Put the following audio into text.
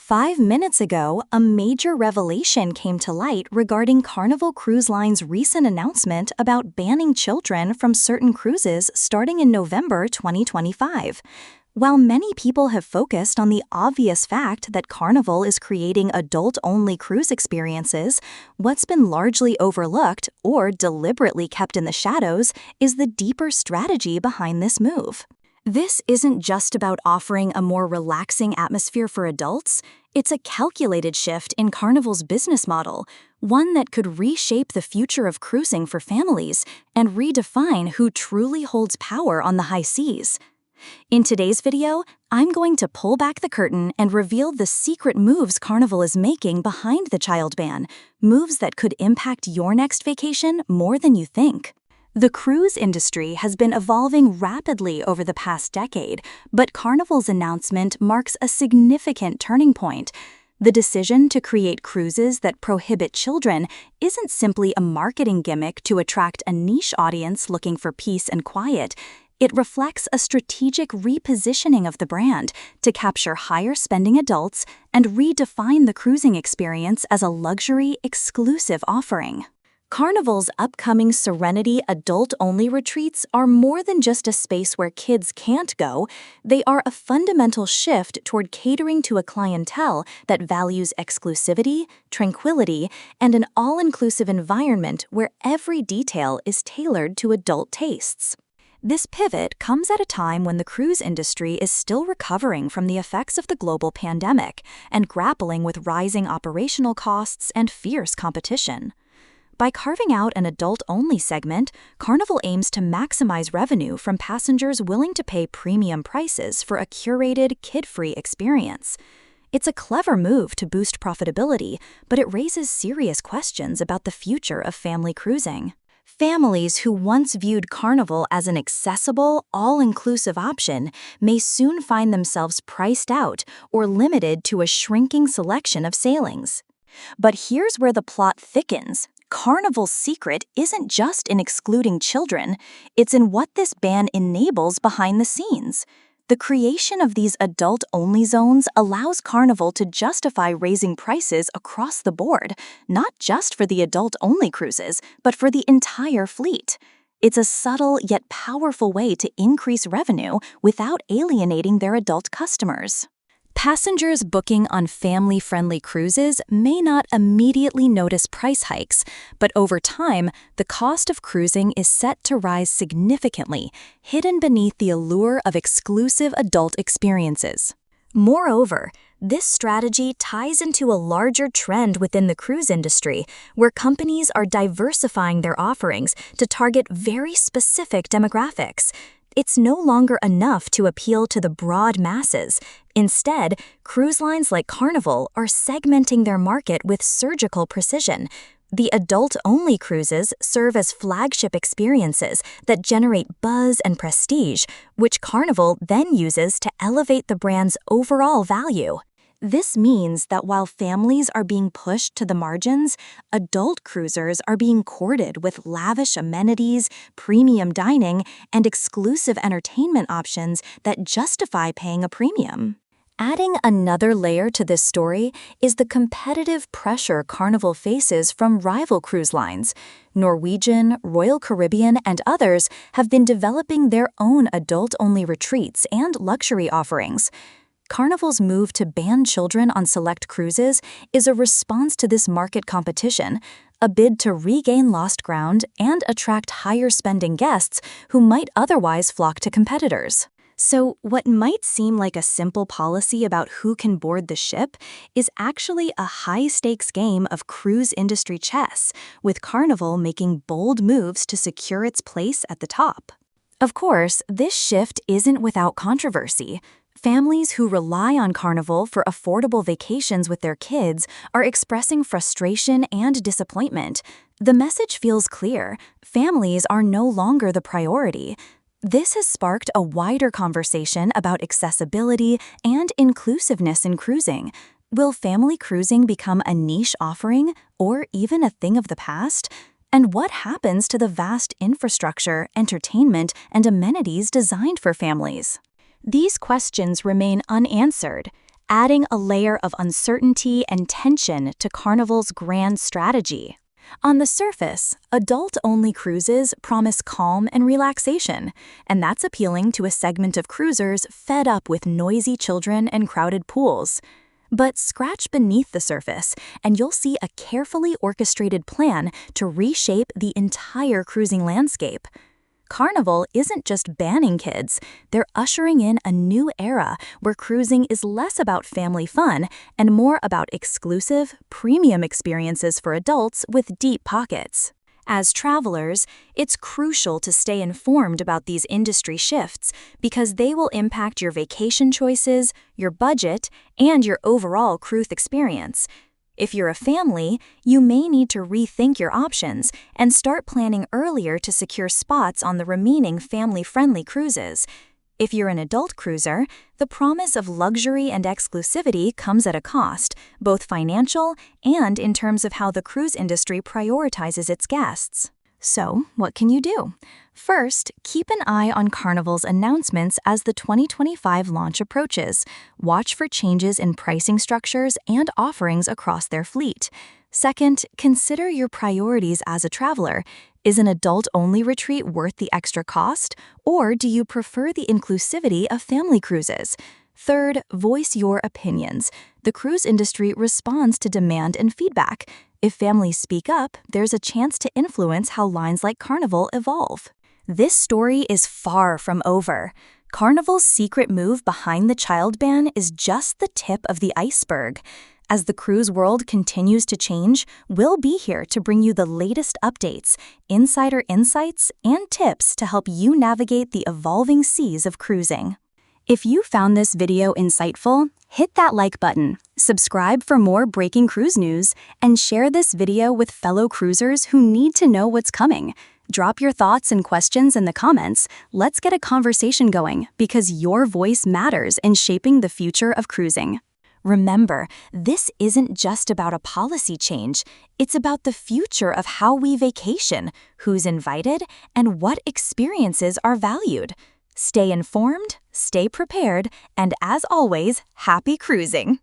5 minutes ago, a major revelation came to light regarding Carnival Cruise Line's recent announcement about banning children from certain cruises starting in November 2025. While many people have focused on the obvious fact that Carnival is creating adult-only cruise experiences, what's been largely overlooked or deliberately kept in the shadows is the deeper strategy behind this move. This isn't just about offering a more relaxing atmosphere for adults. It's a calculated shift in Carnival's business model, one that could reshape the future of cruising for families and redefine who truly holds power on the high seas. In today's video, I'm going to pull back the curtain and reveal the secret moves Carnival is making behind the child ban, moves that could impact your next vacation more than you think. The cruise industry has been evolving rapidly over the past decade, but Carnival's announcement marks a significant turning point. The decision to create cruises that prohibit children isn't simply a marketing gimmick to attract a niche audience looking for peace and quiet. It reflects a strategic repositioning of the brand to capture higher-spending adults and redefine the cruising experience as a luxury, exclusive offering. Carnival's upcoming Serenity adult-only retreats are more than just a space where kids can't go. They are a fundamental shift toward catering to a clientele that values exclusivity, tranquility, and an all-inclusive environment where every detail is tailored to adult tastes. This pivot comes at a time when the cruise industry is still recovering from the effects of the global pandemic and grappling with rising operational costs and fierce competition. By carving out an adult-only segment, Carnival aims to maximize revenue from passengers willing to pay premium prices for a curated, kid-free experience. It's a clever move to boost profitability, but it raises serious questions about the future of family cruising. Families who once viewed Carnival as an accessible, all-inclusive option may soon find themselves priced out or limited to a shrinking selection of sailings. But here's where the plot thickens. Carnival's secret isn't just in excluding children, it's in what this ban enables behind the scenes. The creation of these adult-only zones allows Carnival to justify raising prices across the board, not just for the adult-only cruises, but for the entire fleet. It's a subtle yet powerful way to increase revenue without alienating their adult customers. Passengers booking on family-friendly cruises may not immediately notice price hikes, but over time, the cost of cruising is set to rise significantly, hidden beneath the allure of exclusive adult experiences. Moreover, this strategy ties into a larger trend within the cruise industry, where companies are diversifying their offerings to target very specific demographics. It's no longer enough to appeal to the broad masses. Instead, cruise lines like Carnival are segmenting their market with surgical precision. The adult-only cruises serve as flagship experiences that generate buzz and prestige, which Carnival then uses to elevate the brand's overall value. This means that while families are being pushed to the margins, adult cruisers are being courted with lavish amenities, premium dining, and exclusive entertainment options that justify paying a premium. Adding another layer to this story is the competitive pressure Carnival faces from rival cruise lines. Norwegian, Royal Caribbean, and others have been developing their own adult-only retreats and luxury offerings. Carnival's move to ban children on select cruises is a response to this market competition, a bid to regain lost ground and attract higher-spending guests who might otherwise flock to competitors. So, what might seem like a simple policy about who can board the ship is actually a high-stakes game of cruise industry chess, with Carnival making bold moves to secure its place at the top. Of course, this shift isn't without controversy. Families who rely on Carnival for affordable vacations with their kids are expressing frustration and disappointment. The message feels clear: families are no longer the priority. This has sparked a wider conversation about accessibility and inclusiveness in cruising. Will family cruising become a niche offering or even a thing of the past? And what happens to the vast infrastructure, entertainment, and amenities designed for families? These questions remain unanswered. adding a layer of uncertainty and tension to Carnival's grand strategy. On the surface, adult-only cruises promise calm and relaxation, and that's appealing to a segment of cruisers fed up with noisy children and crowded pools. But scratch beneath the surface, and you'll see a carefully orchestrated plan to reshape the entire cruising landscape. Carnival isn't just banning kids, they're ushering in a new era where cruising is less about family fun and more about exclusive, premium experiences for adults with deep pockets. As travelers, it's crucial to stay informed about these industry shifts because they will impact your vacation choices, your budget, and your overall cruise experience. If you're a family, you may need to rethink your options and start planning earlier to secure spots on the remaining family-friendly cruises. If you're an adult cruiser, the promise of luxury and exclusivity comes at a cost, both financial and in terms of how the cruise industry prioritizes its guests. So, what can you do? First, keep an eye on Carnival's announcements as the 2025 launch approaches. Watch for changes in pricing structures and offerings across their fleet. Second, consider your priorities as a traveler. Is an adult-only retreat worth the extra cost, or do you prefer the inclusivity of family cruises? Third, voice your opinions. The cruise industry responds to demand and feedback. If families speak up, there's a chance to influence how lines like Carnival evolve. This story is far from over. Carnival's secret move behind the child ban is just the tip of the iceberg. As the cruise world continues to change, we'll be here to bring you the latest updates, insider insights, and tips to help you navigate the evolving seas of cruising. If you found this video insightful, hit that like button, subscribe for more breaking cruise news, and share this video with fellow cruisers who need to know what's coming. Drop your thoughts and questions in the comments. Let's get a conversation going because your voice matters in shaping the future of cruising. Remember, this isn't just about a policy change. It's about the future of how we vacation, who's invited, and what experiences are valued. Stay informed, stay prepared, and as always, happy cruising!